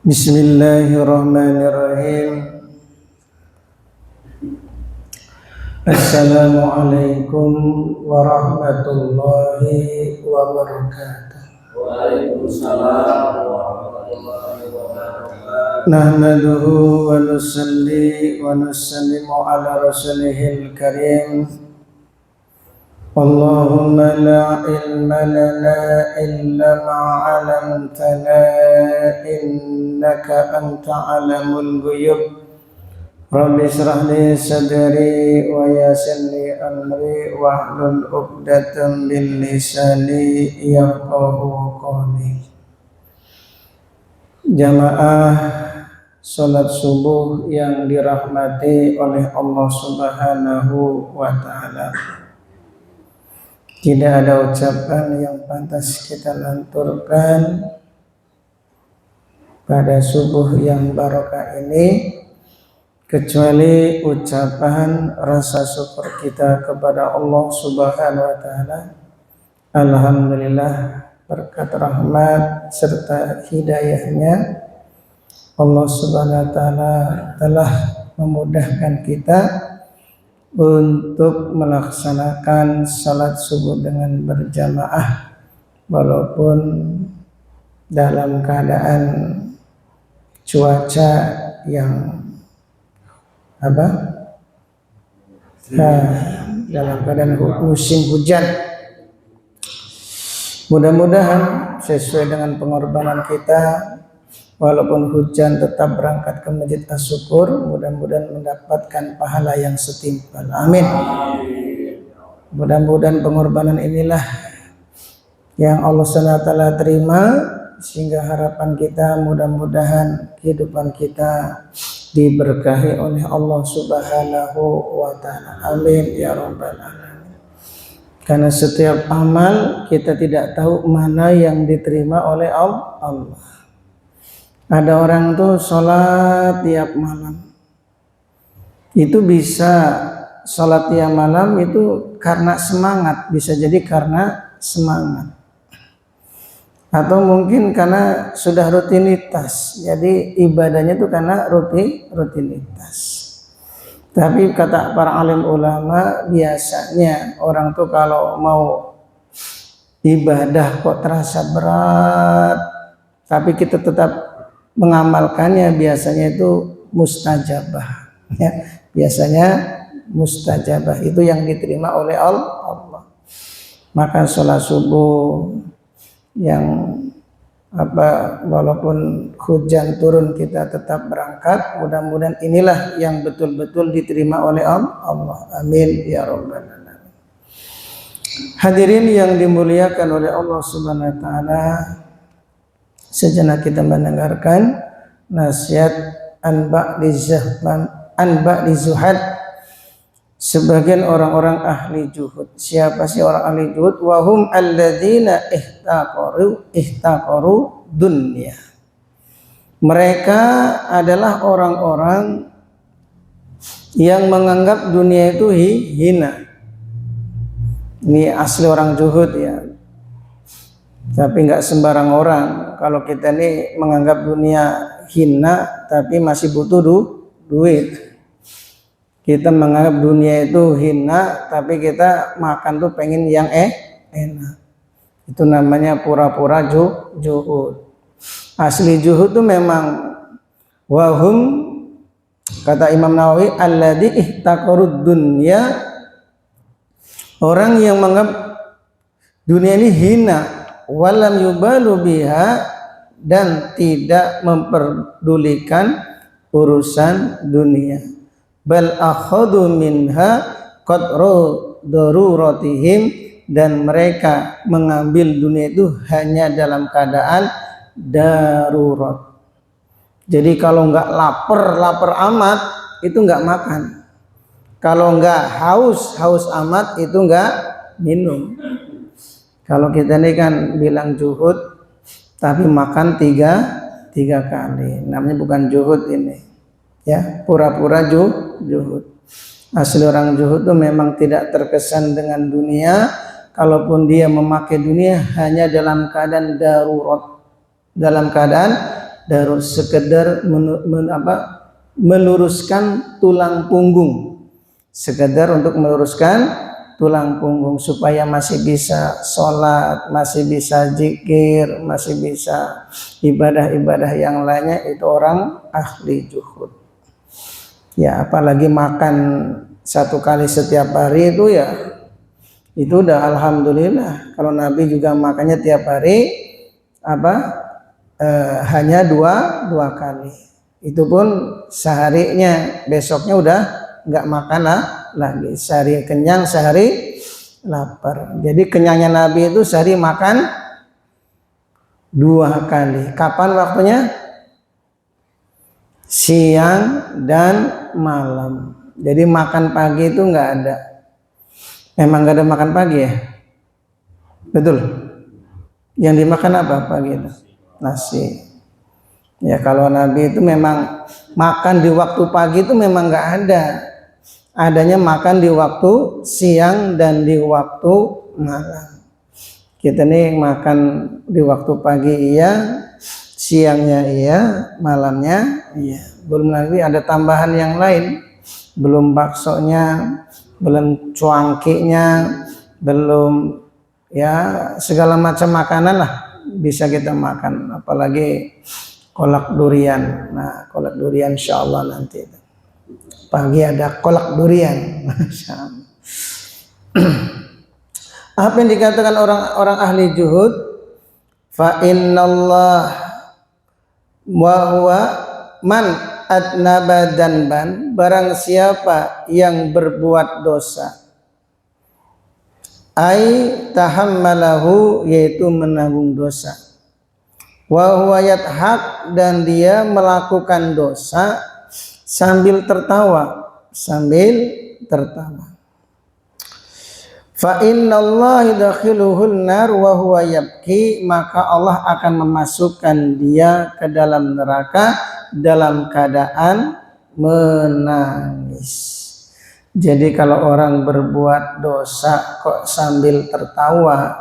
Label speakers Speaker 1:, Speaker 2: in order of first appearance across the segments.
Speaker 1: Bismillahirrahmanirrahim. Assalamualaikum warahmatullahi wabarakatuh.
Speaker 2: Waalaikumsalam warahmatullahi wabarakatuh.
Speaker 1: Nahmaduhu wa nusalli wa nusallimu ala rasulihil karim. Allahumma la ilma lana illa ma'alamtana innaka anta alamul ghuyub. Rabbi shrah li sadri wa yassir li amri wahlul 'uqdatam min lisani yafqahu qawli. Jamaah salat subuh yang dirahmati oleh Allah Subhanahu wa taala. Tidak ada ucapan yang pantas kita lanturkan pada subuh yang barokah ini kecuali ucapan rasa syukur kita kepada Allah Subhanahu wa taala. Alhamdulillah, berkat rahmat serta hidayahnya Allah Subhanahu wa taala telah memudahkan kita untuk melaksanakan salat subuh dengan berjamaah walaupun dalam keadaan cuaca yang dalam keadaan musim hujan. Mudah-mudahan sesuai dengan pengorbanan kita, walaupun hujan tetap berangkat ke Masjid As-Syukur, mudah-mudahan mendapatkan pahala yang setimpal. Amin. Mudah-mudahan pengorbanan inilah yang Allah SWT terima, sehingga harapan kita mudah-mudahan kehidupan kita diberkahi oleh Allah Subhanahu wa taala. Amin ya rabbal alamin. Karena setiap amal kita tidak tahu mana yang diterima oleh Allah. Ada orang tuh sholat tiap malam. Itu bisa sholat tiap malam itu karena semangat, bisa jadi karena semangat. Atau mungkin karena sudah rutinitas, jadi ibadahnya itu karena rutinitas. Tapi kata para alim ulama, biasanya orang tuh kalau mau ibadah kok terasa berat, tapi kita tetap mengamalkannya, biasanya itu mustajabah. Ya, biasanya mustajabah itu yang diterima oleh Allah. Maka sholat subuh yang walaupun hujan turun kita tetap berangkat, mudah-mudahan inilah yang betul-betul diterima oleh Allah. Amin ya rabbal alamin. Hadirin yang dimuliakan oleh Allah Subhanahu wa taala, sejenak kita mendengarkan nasihat an ba'di zuhad sebagian orang-orang ahli juhud. Siapa sih orang ahli juhud? Wahum alladzina ihtaqaru dunya. Mereka adalah orang-orang yang menganggap dunia itu hina. Ini asli orang juhud ya. Tapi nggak sembarang orang. Kalau kita ini menganggap dunia hina tapi masih butuh duit. Kita menganggap dunia itu hina, tapi kita makan tuh pengen yang enak. Itu namanya pura-pura juhud. Asli juhud tuh memang wahum, kata Imam Nawawi, alladzi ihtaqarud dunya, orang yang menganggap dunia ini hina, walam yubalu biha, dan tidak memperdulikan urusan dunia. Bal akhadhu minha qadru daruratihim, dan mereka mengambil dunia itu hanya dalam keadaan darurat. Jadi kalau enggak lapar amat itu enggak makan. Kalau enggak haus amat itu enggak minum. Kalau kita ini kan bilang juhud tapi makan tiga kali, namanya bukan juhud ini. Ya, pura-pura juhud. Asli orang zuhud itu memang tidak terkesan dengan dunia, kalaupun dia memakai dunia hanya dalam keadaan darurat, dalam keadaan sekedar meluruskan tulang punggung, sekedar untuk meluruskan tulang punggung supaya masih bisa sholat, masih bisa zikir, masih bisa ibadah-ibadah yang lainnya. Itu orang ahli zuhud. Ya, apalagi makan 1 kali setiap hari itu ya, itu udah alhamdulillah. Kalau Nabi juga makannya tiap hari hanya dua kali. Itu pun seharinya, besoknya udah nggak makan lagi. Sehari kenyang, sehari lapar. Jadi kenyangnya Nabi itu sehari makan 2 kali. Kapan waktunya? Siang dan malam. Jadi makan pagi itu nggak ada. Memang nggak ada makan pagi ya? Betul. Yang dimakan apa pagi itu? Nasi. Ya, kalau Nabi itu memang makan di waktu pagi itu memang nggak ada. Adanya makan di waktu siang dan di waktu malam. Kita nih makan di waktu pagi iya, siangnya iya, malamnya iya. Belum lagi ada tambahan yang lain. Belum baksonya, belum cuangkinya, belum ya segala macam makanan lah bisa kita makan. Apalagi kolak durian. Nah, kolak durian insyaallah nanti pagi ada kolak durian. Masya Allah. Apa yang dikatakan orang-orang ahli zuhud? Fa innallah wa huwa man adnaba danban, barang siapa yang berbuat dosa, ai tahammalahu, yaitu menanggung dosa, wa huwa yathaq, dan dia melakukan dosa sambil tertawa, fa innallaha yudkhiluhun nar wa huwa yabki, maka Allah akan memasukkan dia ke dalam neraka dalam keadaan menangis. Jadi kalau orang berbuat dosa kok sambil tertawa,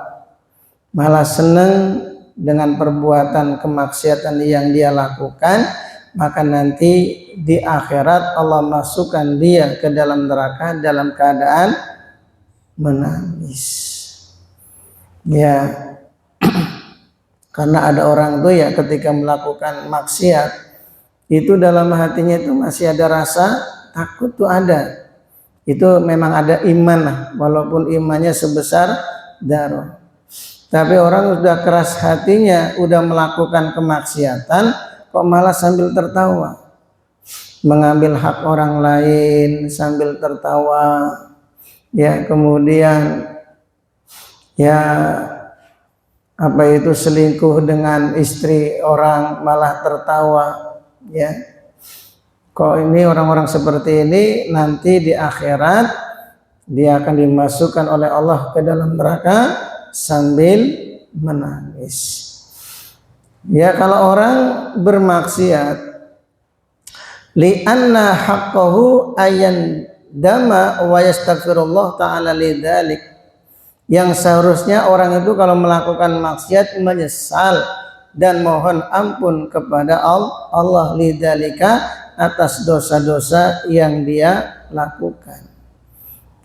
Speaker 1: malah senang dengan perbuatan kemaksiatan yang dia lakukan, maka nanti di akhirat Allah masukkan dia ke dalam neraka dalam keadaan menangis. Ya, karena ada orang tuh ya ketika melakukan maksiat itu dalam hatinya itu masih ada rasa takut tuh ada. Itu memang ada iman lah, walaupun imannya sebesar darah. Tapi orang sudah keras hatinya, udah melakukan kemaksiatan, kok malah sambil tertawa, mengambil hak orang lain sambil tertawa, ya kemudian ya selingkuh dengan istri orang malah tertawa, ya. Kok ini orang-orang seperti ini nanti di akhirat dia akan dimasukkan oleh Allah ke dalam neraka sambil menangis. Ya, kalau orang bermaksiat, li'anna haqqahu ayan dama wa yastaghfirullah ta'ala lidzalik, yang seharusnya orang itu kalau melakukan maksiat menyesal dan mohon ampun kepada Allah lidzalika, atas dosa-dosa yang dia lakukan.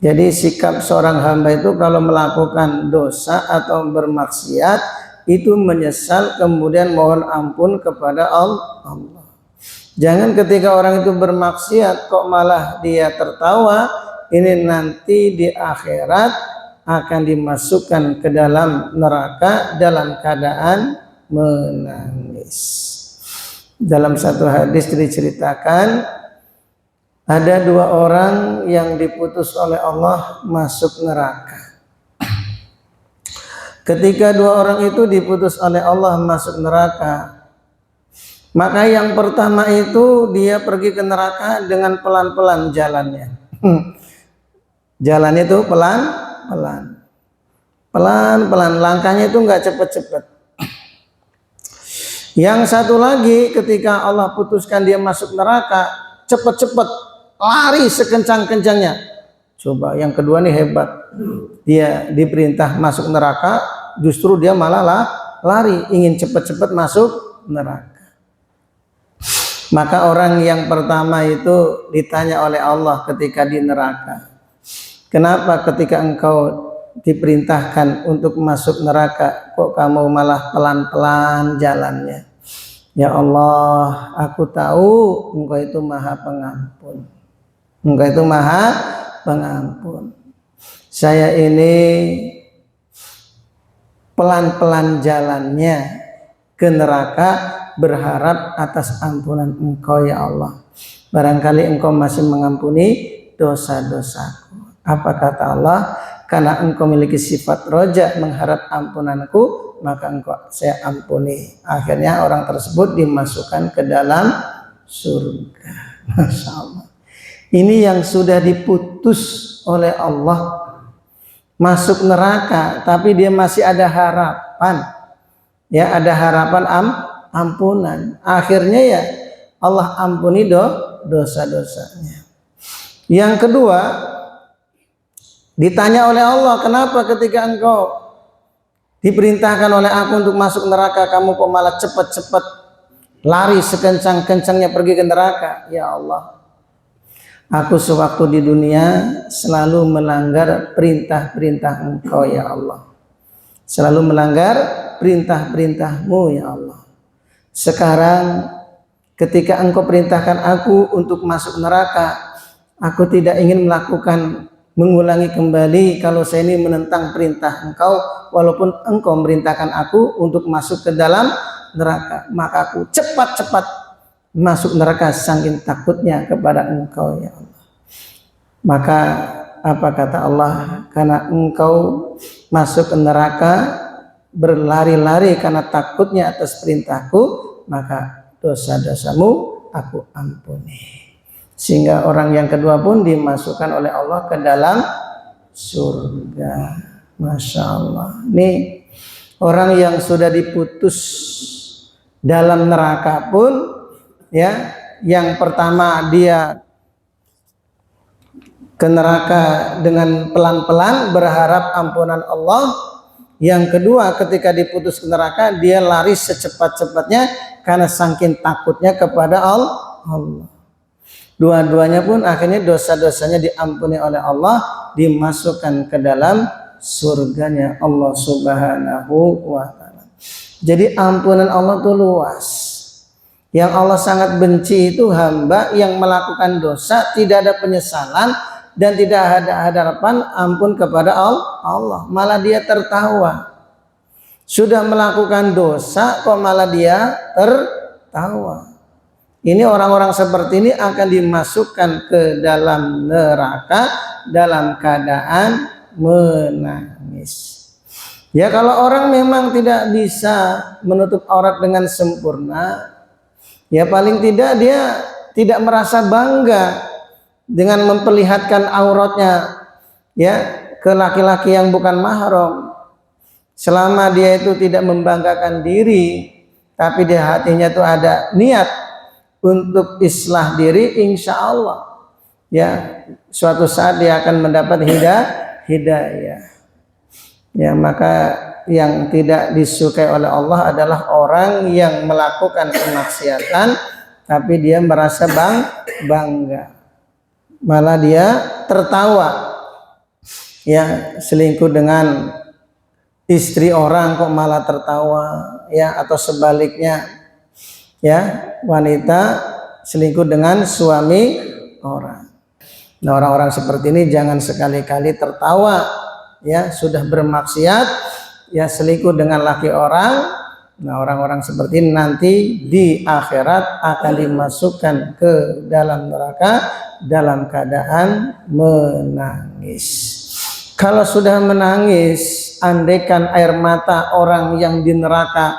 Speaker 1: Jadi sikap seorang hamba itu kalau melakukan dosa atau bermaksiat itu menyesal kemudian mohon ampun kepada Allah. Jangan ketika orang itu bermaksiat kok malah dia tertawa, ini nanti di akhirat akan dimasukkan ke dalam neraka dalam keadaan menangis. Dalam satu hadis diceritakan ada 2 orang yang diputus oleh Allah masuk neraka. Ketika 2 orang itu diputus oleh Allah masuk neraka, maka yang pertama itu dia pergi ke neraka dengan pelan-pelan jalannya. Jalannya itu pelan-pelan, langkahnya itu nggak cepet-cepet. Yang satu lagi ketika Allah putuskan dia masuk neraka, cepet-cepet lari sekencang-kencangnya. Coba yang kedua nih hebat, dia diperintah masuk neraka, justru dia malah lari, ingin cepet-cepet masuk neraka. Maka orang yang pertama itu ditanya oleh Allah ketika di neraka, kenapa ketika engkau diperintahkan untuk masuk neraka kok kamu malah pelan-pelan jalannya? Ya Allah, aku tahu engkau itu maha pengampun. Engkau itu maha pengampun. Saya ini pelan-pelan jalannya ke neraka, berharap atas ampunan engkau ya Allah. Barangkali engkau masih mengampuni dosa-dosaku. Apa kata Allah? Karena engkau memiliki sifat roja, mengharap ampunanku, maka engkau saya ampuni. Akhirnya orang tersebut dimasukkan ke dalam surga. Masya Allah. Ini yang sudah diputus oleh Allah masuk neraka, tapi dia masih ada harapan. Ya, ada harapan ampunan. Akhirnya ya Allah ampuni dosa-dosanya. Yang kedua, ditanya oleh Allah, kenapa ketika engkau diperintahkan oleh aku untuk masuk neraka, kamu kok malah cepat-cepat lari sekencang-kencangnya pergi ke neraka? Ya Allah, aku sewaktu di dunia selalu melanggar perintah-perintah engkau ya Allah. Selalu melanggar perintah-perintahmu ya Allah. Sekarang ketika engkau perintahkan aku untuk masuk neraka, aku tidak ingin mengulangi kembali kalau saya ini menentang perintah engkau, walaupun engkau merintahkan aku untuk masuk ke dalam neraka, maka aku cepat-cepat masuk neraka saking takutnya kepada engkau ya Allah. Maka apa kata Allah? Karena engkau masuk ke neraka berlari-lari karena takutnya atas perintahku, maka dosa-dosamu aku ampuni. Sehingga orang yang kedua pun dimasukkan oleh Allah ke dalam surga. Masya Allah. Ini orang yang sudah diputus dalam neraka pun, ya, yang pertama dia ke neraka dengan pelan-pelan berharap ampunan Allah. Yang kedua, ketika diputus ke neraka dia lari secepat-cepatnya karena saking takutnya kepada Allah. Dua-duanya pun akhirnya dosa-dosanya diampuni oleh Allah, dimasukkan ke dalam surganya Allah Subhanahu wa ta'ala. Jadi ampunan Allah itu luas. Yang Allah sangat benci itu hamba yang melakukan dosa, tidak ada penyesalan dan tidak ada harapan ampun kepada Allah, malah dia tertawa. Sudah melakukan dosa kok malah dia tertawa. Ini orang-orang seperti ini akan dimasukkan ke dalam neraka dalam keadaan menangis. Ya, kalau orang memang tidak bisa menutup aurat dengan sempurna, ya paling tidak dia tidak merasa bangga dengan memperlihatkan auratnya ya ke laki-laki yang bukan mahram. Selama dia itu tidak membanggakan diri, tapi di hatinya itu ada niat untuk islah diri, insya Allah ya suatu saat dia akan mendapat hidayah. Ya, maka yang tidak disukai oleh Allah adalah orang yang melakukan kemaksiatan tapi dia merasa bangga, malah dia tertawa. Ya, selingkuh dengan istri orang kok malah tertawa, ya, atau sebaliknya, ya, wanita selingkuh dengan suami orang. Nah, orang-orang seperti ini jangan sekali-kali tertawa, ya, sudah bermaksiat, ya, selingkuh dengan laki orang. Nah, orang-orang seperti ini nanti di akhirat akan dimasukkan ke dalam neraka dalam keadaan menangis. Kalau sudah menangis, andaikan air mata orang yang di neraka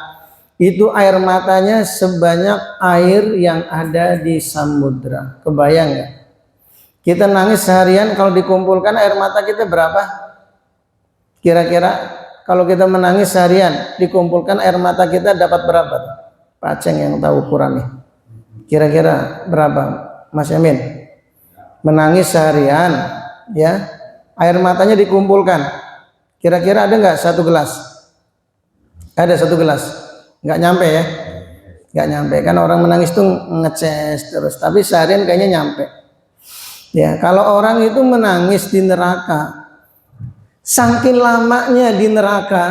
Speaker 1: itu air matanya sebanyak air yang ada di samudra. Kebayang nggak? Kita nangis seharian, kalau dikumpulkan air mata kita berapa? Kira-kira kalau kita menangis seharian, dikumpulkan air mata kita dapat berapa? Pak Ceng yang tahu ukurannya. Kira-kira berapa, Mas Yamin? Menangis seharian, ya, air matanya dikumpulkan. Kira-kira ada nggak satu gelas? Ada satu gelas? Nggak nyampe ya? nggak nyampe. Kan orang menangis tuh ngeces terus, tapi seharian kayaknya nyampe. Ya, kalau orang itu menangis di neraka, saking lamanya di neraka,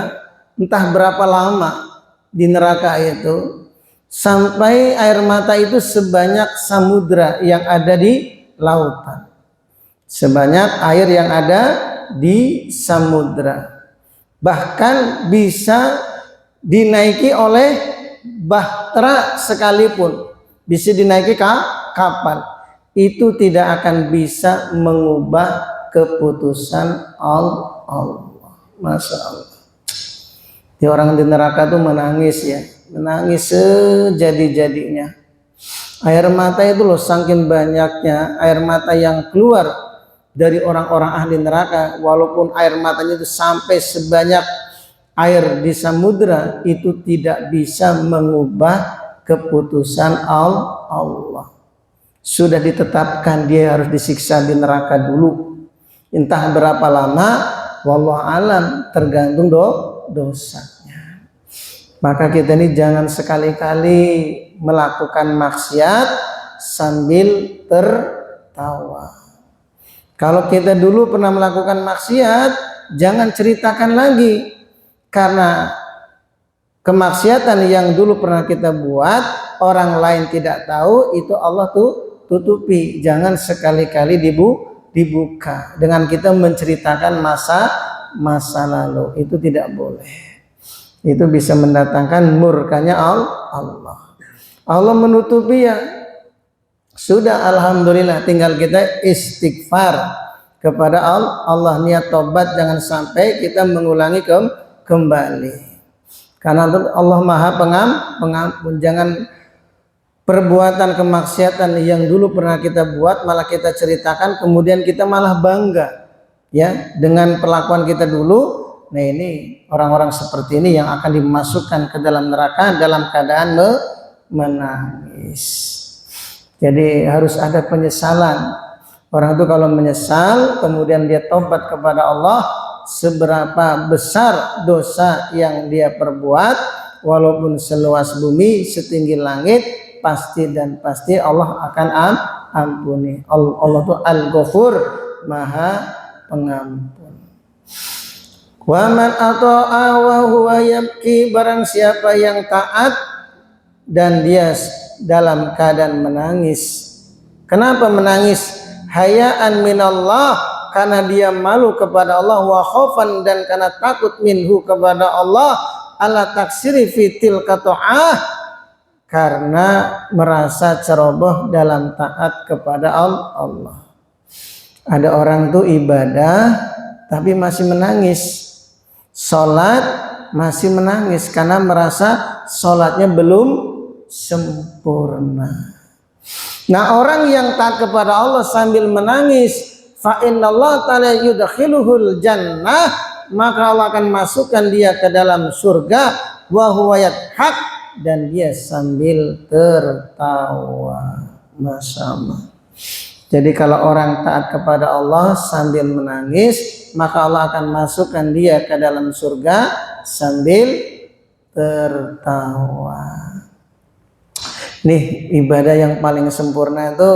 Speaker 1: entah berapa lama di neraka itu, sampai air mata itu sebanyak samudra yang ada di lautan, sebanyak air yang ada di samudra, bahkan bisa dinaiki oleh bahtera sekalipun, bisa dinaiki kapal, itu tidak akan bisa mengubah keputusan Allah. Masya Allah. Di orang di neraka tuh menangis ya, menangis sejadi-jadinya. Air mata itu loh, saking banyaknya air mata yang keluar dari orang-orang ahli neraka, walaupun air matanya itu sampai sebanyak air di samudra, itu tidak bisa mengubah keputusan Allah. Sudah ditetapkan dia harus disiksa di neraka dulu. Entah berapa lama, wallahu alam, tergantung dosanya. Maka kita ini jangan sekali-kali melakukan maksiat sambil tertawa. Kalau kita dulu pernah melakukan maksiat, jangan ceritakan lagi. Karena kemaksiatan yang dulu pernah kita buat, orang lain tidak tahu, itu Allah tuh tutupi. Jangan sekali-kali dibuka dengan kita menceritakan masa lalu. Itu tidak boleh. Itu bisa mendatangkan murkanya Allah. Allah menutupi ya. Sudah, alhamdulillah, tinggal kita istighfar kepada Allah, niat tobat, jangan sampai kita mengulangi kembali. Karena Allah Maha Pengampun. Jangan perbuatan kemaksiatan yang dulu pernah kita buat malah kita ceritakan, kemudian kita malah bangga ya dengan perlakuan kita dulu. Nah, ini orang-orang seperti ini yang akan dimasukkan ke dalam neraka dalam keadaan menangis. Jadi harus ada penyesalan. Orang itu kalau menyesal kemudian dia tobat kepada Allah, seberapa besar dosa yang dia perbuat, walaupun seluas bumi, setinggi langit, pasti dan pasti Allah akan ampuni. Allah itu Al-Ghafur, Maha Pengampun. Wa man ata'a wa huwa yabki, barang siapa yang taat dan dia dalam keadaan menangis. Kenapa menangis? Hayaan minallah, karena dia malu kepada Allah, wa khaufan, dan karena takut minhu kepada Allah, ala taksiri fitil kato'ah, karena merasa ceroboh dalam taat kepada Allah. Ada orang tuh ibadah tapi masih menangis, sholat masih menangis karena merasa sholatnya belum sempurna. Nah, orang yang taat kepada Allah sambil menangis, fa innallaha ta'ala yudkhiluhul jannah, maka Allah akan masukkan dia ke dalam surga, wa huwa yadhak, dan dia sambil tertawa. Masya Allah. Jadi kalau orang taat kepada Allah sambil menangis, maka Allah akan masukkan dia ke dalam surga sambil tertawa. Nih, ibadah yang paling sempurna itu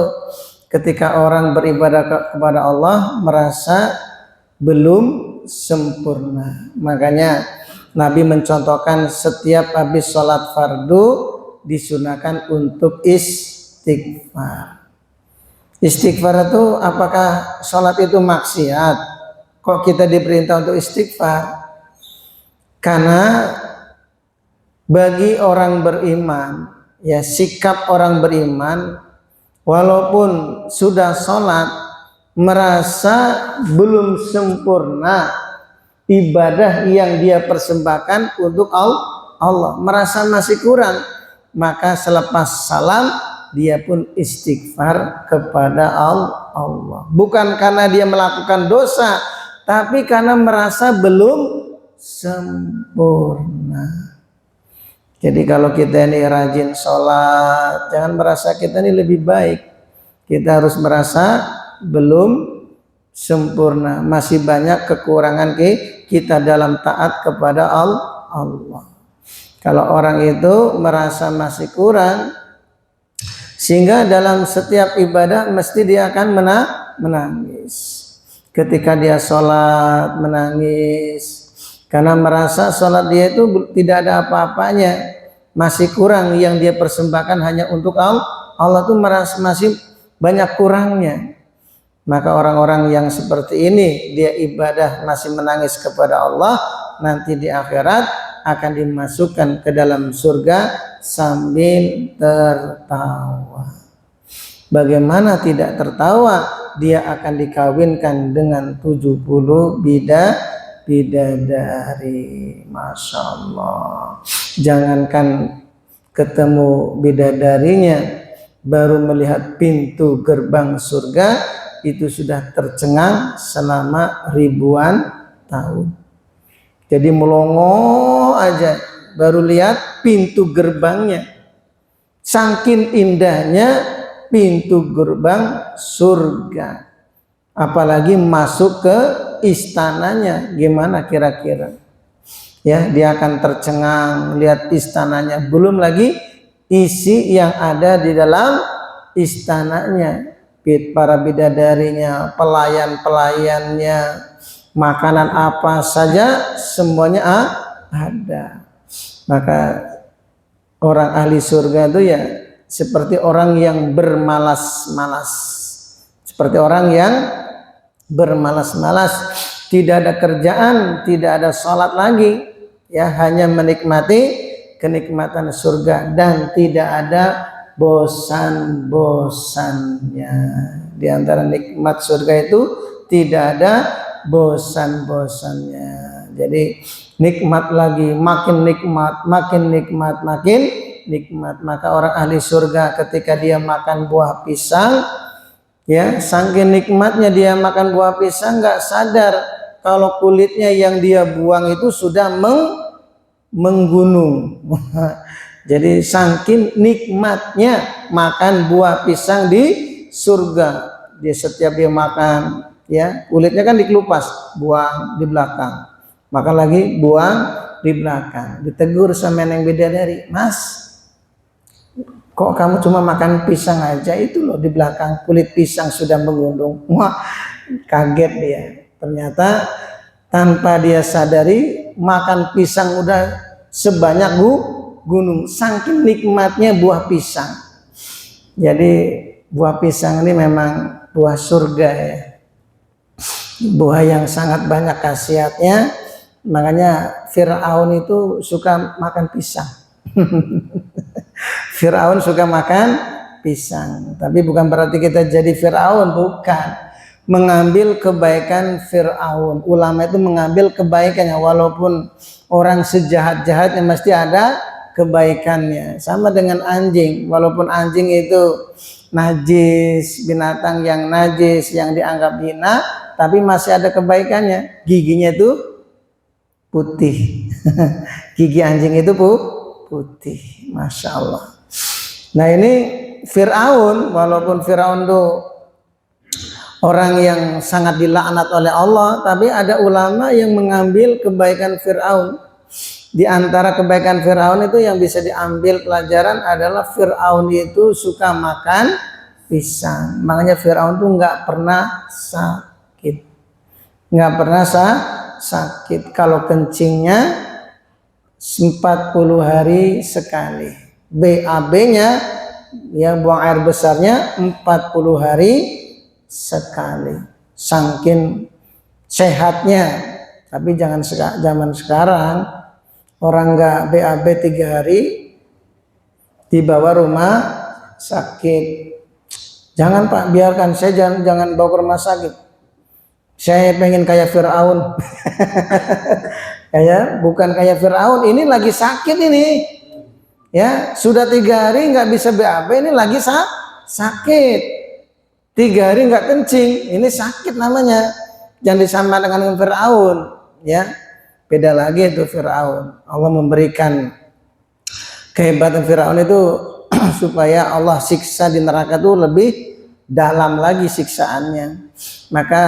Speaker 1: ketika orang beribadah kepada Allah merasa belum sempurna. Makanya Nabi mencontohkan setiap habis sholat fardu disunahkan untuk istighfar. Istighfar itu apakah sholat itu maksiat? Kok kita diperintah untuk istighfar? Karena bagi orang beriman, ya, sikap orang beriman, walaupun sudah sholat merasa belum sempurna ibadah yang dia persembahkan untuk Allah, merasa masih kurang, maka selepas salam dia pun istighfar kepada Allah. Bukan karena dia melakukan dosa, tapi karena merasa belum sempurna. Jadi kalau kita ini rajin sholat, jangan merasa kita ini lebih baik. Kita harus merasa belum sempurna, masih banyak kekurangan kita dalam taat kepada Allah. Kalau orang itu merasa masih kurang, sehingga dalam setiap ibadah mesti dia akan menangis. Ketika dia sholat menangis, karena merasa sholat dia itu tidak ada apa-apanya, masih kurang yang dia persembahkan hanya untuk Allah. Allah tuh merasa masih banyak kurangnya. Maka orang-orang yang seperti ini, dia ibadah masih menangis kepada Allah, nanti di akhirat akan dimasukkan ke dalam surga sambil tertawa. Bagaimana tidak tertawa? Dia akan dikawinkan dengan 70 bidadari. Masya Allah. Jangankan ketemu bidadarinya, baru melihat pintu gerbang surga itu sudah tercengang selama ribuan tahun. Jadi melongo aja baru lihat pintu gerbangnya. Saking indahnya pintu gerbang surga. Apalagi masuk ke istananya, gimana kira-kira? Ya, dia akan tercengang lihat istananya. Belum lagi isi yang ada di dalam istananya. Para bidadarinya, pelayan-pelayannya, makanan apa saja semuanya ada. Maka orang ahli surga itu ya seperti orang yang bermalas-malas. Seperti orang yang bermalas-malas, tidak ada kerjaan, tidak ada sholat lagi, ya hanya menikmati kenikmatan surga dan tidak ada bosan-bosannya. Di antara nikmat surga itu tidak ada bosan-bosannya. Jadi nikmat lagi, makin nikmat, makin nikmat, makin nikmat. Maka orang ahli surga ketika dia makan buah pisang, ya saking nikmatnya dia makan buah pisang, nggak sadar kalau kulitnya yang dia buang itu sudah menggunung. Jadi saking nikmatnya makan buah pisang di surga. Dia setiap dia makan, ya kulitnya kan dikelupas, buang di belakang. Makan lagi, buang di belakang. Ditegur sama yang bidadari, Mas, kok kamu cuma makan pisang aja, itu loh di belakang kulit pisang sudah menggunung. Wah, kaget dia. Ternyata tanpa dia sadari makan pisang udah sebanyak gunung, saking nikmatnya buah pisang. Jadi buah pisang ini memang buah surga ya, buah yang sangat banyak khasiatnya. Makanya Fir'aun itu suka makan pisang. Fir'aun suka makan pisang, tapi bukan berarti kita jadi Fir'aun, bukan. Mengambil kebaikan Fir'aun, ulama itu mengambil kebaikannya, walaupun orang sejahat-jahatnya mesti ada kebaikannya. Sama dengan anjing, walaupun anjing itu najis, binatang yang najis yang dianggap hina, tapi masih ada kebaikannya. Giginya itu putih. Gigi anjing itu putih, Masya Allah. Nah ini Fir'aun, walaupun Fir'aun itu orang yang sangat dilaknat oleh Allah, tapi ada ulama yang mengambil kebaikan Fir'aun. Di antara kebaikan Fir'aun itu yang bisa diambil pelajaran adalah Fir'aun itu suka makan pisang. Makanya Fir'aun itu nggak pernah sakit. Nggak pernah sakit. Kalau kencingnya 40 hari sekali. BAB-nya, ya buang air besarnya 40 hari sekali. Saking sehatnya. Tapi jangan zaman sekarang. Orang nggak BAB 3 hari dibawa rumah sakit. Jangan Pak, biarkan saya, jangan bawa ke rumah sakit. Saya pengen kayak Fir'aun. Bukan kayak Fir'aun, ini lagi sakit ini. Ya, sudah 3 hari nggak bisa BAB, ini lagi sakit. 3 hari nggak kencing, ini sakit namanya. Jangan disamakan dengan Fir'aun, ya. Beda lagi itu Fir'aun. Allah memberikan kehebatan Fir'aun itu supaya Allah siksa di neraka itu lebih dalam lagi siksaannya. Maka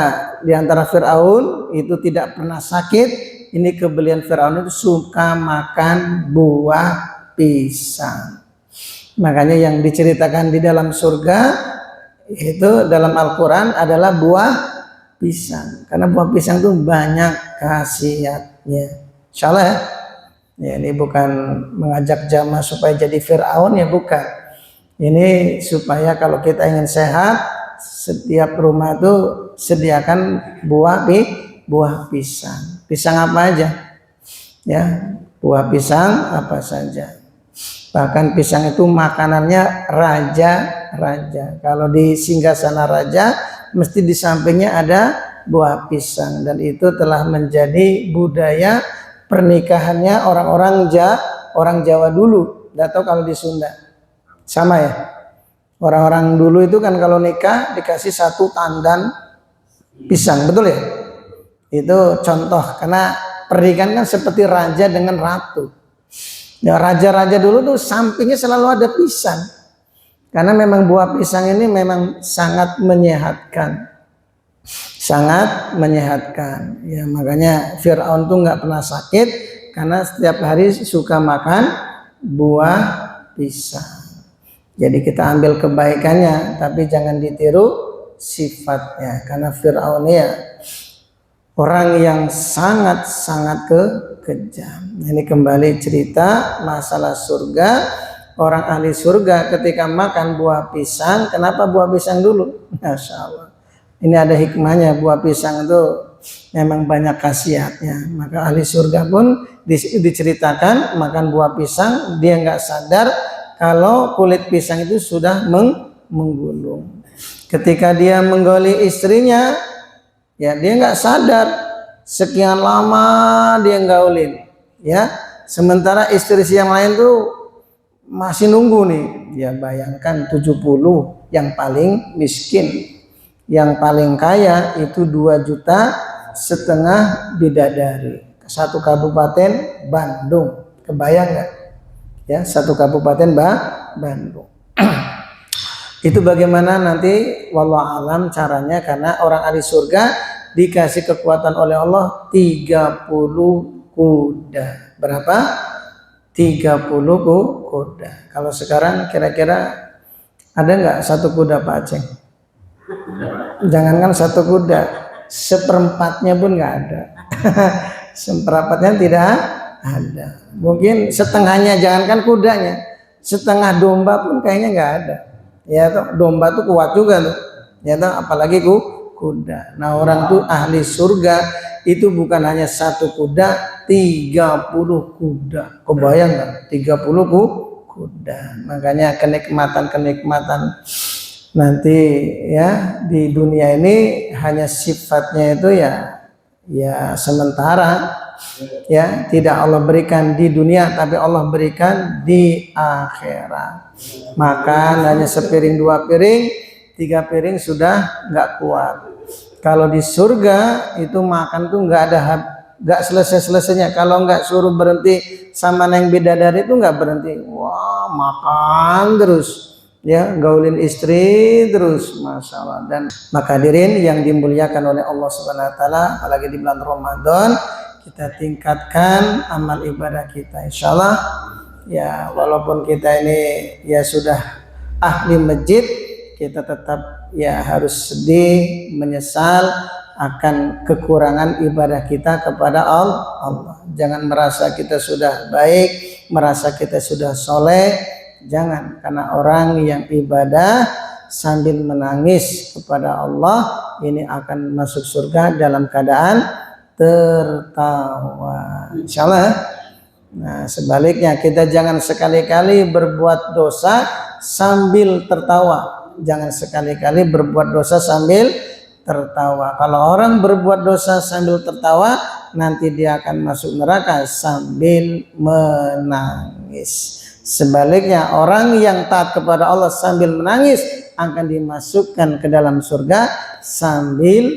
Speaker 1: di antara Fir'aun itu tidak pernah sakit, ini kebelian Firaun itu suka makan buah pisang. Makanya yang diceritakan di dalam surga itu dalam Al-Quran adalah buah pisang. Karena buah pisang itu banyak khasiatnya. Insyaallah ya. Ya, ini bukan mengajak jamaah supaya jadi Firaun ya, bukan. Ini supaya kalau kita ingin sehat, setiap rumah itu sediakan buah pisang. Pisang apa aja? Ya, buah pisang apa saja. Bahkan pisang itu makanannya raja-raja. Kalau di singgasana raja, mesti di sampingnya ada buah pisang, dan itu telah menjadi budaya pernikahannya orang Jawa dulu. Nggak tahu kalau di Sunda sama ya. Orang-orang dulu itu kan kalau nikah dikasih satu tandan pisang, betul ya? Itu contoh, karena pernikahan kan seperti raja dengan ratu. Ya, raja-raja dulu tuh sampingnya selalu ada pisang. Karena memang buah pisang ini memang sangat menyehatkan. Sangat menyehatkan. Ya, makanya Firaun tuh nggak pernah sakit karena setiap hari suka makan buah pisang. Jadi kita ambil kebaikannya, tapi jangan ditiru sifatnya. Karena Firaun ya orang yang sangat-sangat kejam. Ini kembali cerita masalah surga. Orang ahli surga ketika makan buah pisang, kenapa buah pisang dulu? Masya Allah. Ini ada hikmahnya, buah pisang itu memang banyak khasiatnya. Maka ahli surga pun diceritakan makan buah pisang, dia nggak sadar kalau kulit pisang itu sudah menggulung. Ketika dia menggoli istrinya, ya dia nggak sadar sekian lama dia gaulin, ya. Sementara istri yang lain tuh masih nunggu nih. Ya bayangkan 70 yang paling miskin. Yang paling kaya itu 2,5 juta bidadari. Satu kabupaten Bandung. Kebayang nggak? Ya, satu kabupaten Bandung. Itu bagaimana nanti wallahu alam caranya, karena orang ahli surga dikasih kekuatan oleh Allah 30 kuda. Berapa? 30 kuda. Kalau sekarang kira-kira ada nggak satu kuda Pak Aceh? Jangankan satu kuda, seperempatnya pun nggak ada. Seperempatnya tidak ada. Mungkin setengahnya, jangankan kudanya, setengah domba pun kayaknya nggak ada. Ya toh, domba tuh kuat juga tuh. Ya toh, apalagi kuda. Nah, orang tuh ahli surga itu bukan hanya satu kuda, 30 kuda. Kebayang nggak? 30 kuda. Makanya kenikmatan nanti ya di dunia ini hanya sifatnya itu ya sementara, ya tidak Allah berikan di dunia, tapi Allah berikan di akhirat. Makan hanya sepiring, 2 piring, 3 piring sudah nggak kuat. Kalau di surga itu makan tuh nggak selesai-selesainya. Kalau nggak suruh berhenti sama neng bidadari itu nggak berhenti. Wah, makan terus. Ya, gaulin istri terus, masya Allah. Dan maka hadirin yang dimuliakan oleh Allah Subhanahu Wa Taala, apalagi di bulan Ramadan, kita tingkatkan amal ibadah kita, insya Allah. Ya, walaupun kita ini ya sudah ahli masjid, kita tetap ya harus sedih, menyesal akan kekurangan ibadah kita kepada Allah. Jangan merasa kita sudah baik, merasa kita sudah soleh. Jangan, karena orang yang ibadah sambil menangis kepada Allah ini akan masuk surga dalam keadaan tertawa, insyaallah. Nah, sebaliknya kita jangan sekali-kali berbuat dosa sambil tertawa. Jangan sekali-kali berbuat dosa sambil tertawa. Kalau orang berbuat dosa sambil tertawa, nanti dia akan masuk neraka sambil menangis. Sebaliknya orang yang taat kepada Allah sambil menangis akan dimasukkan ke dalam surga sambil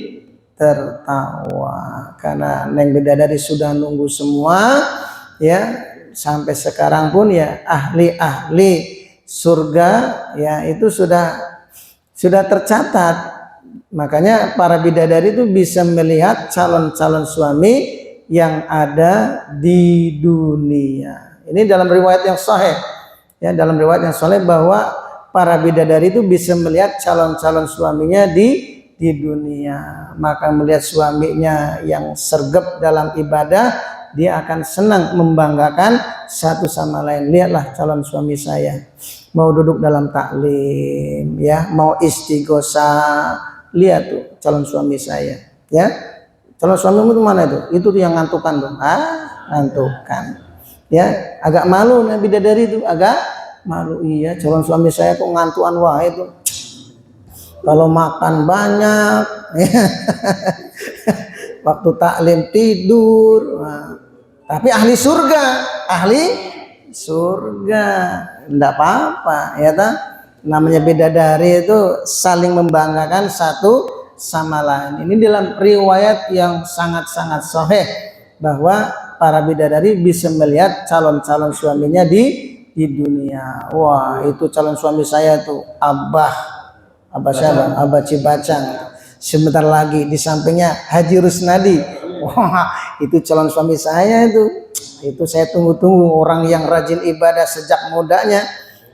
Speaker 1: tertawa. Karena neng bidadari sudah nunggu semua, ya sampai sekarang pun ya ahli-ahli surga ya itu sudah tercatat. Makanya para bidadari itu bisa melihat calon-calon suami yang ada di dunia. Ini dalam riwayat yang sahih. Ya, dalam riwayat yang sahih bahwa para bidadari itu bisa melihat calon-calon suaminya di dunia. Maka melihat suaminya yang sergap dalam ibadah, dia akan senang membanggakan satu sama lain. Lihatlah calon suami saya, mau duduk dalam taklim, ya, mau istighosah, lihat tuh calon suami saya, ya. Calon suamimu itu mana itu? Itu tuh yang ngantukan tuh. Ngantukan. Ya, agak malu Nabi bidadari itu, agak malu. Iya, calon suami saya kok ngantuan wah itu. Kalau makan banyak, waktu taklim tidur. Tapi ahli surga, enggak apa-apa, ya ta? Namanya bidadari itu saling membanggakan satu sama lain. Ini dalam riwayat yang sangat-sangat sahih bahwa para bidadari bisa melihat calon-calon suaminya di dunia. Wah, itu calon suami saya tuh Abah siapa? Abah Cibacang. Sebentar lagi di sampingnya Haji Rusnadi. Wah, itu calon suami saya itu. Itu saya tunggu-tunggu, orang yang rajin ibadah sejak mudanya.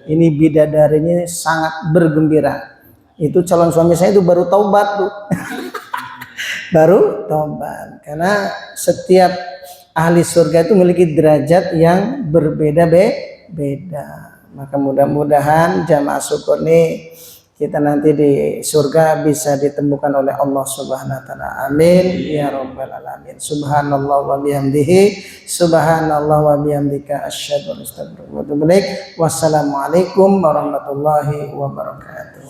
Speaker 1: Ini bidadarinya sangat bergembira. Itu calon suami saya itu baru taubat tuh. Baru taubat. Karena setiap ahli surga itu memiliki derajat yang berbeda-beda. Maka mudah-mudahan jamaah syukur ini kita nanti di surga bisa ditemukan oleh Allah Subhanahu wa taala. Amin ya rabbal alamin. Subhanallah wa bihamdihi, subhanallah wa bihamdika, asyhadu an la ilaha illa anta, astaghfiruka wa atubu ilaik. Wassalamualaikum warahmatullahi wabarakatuh.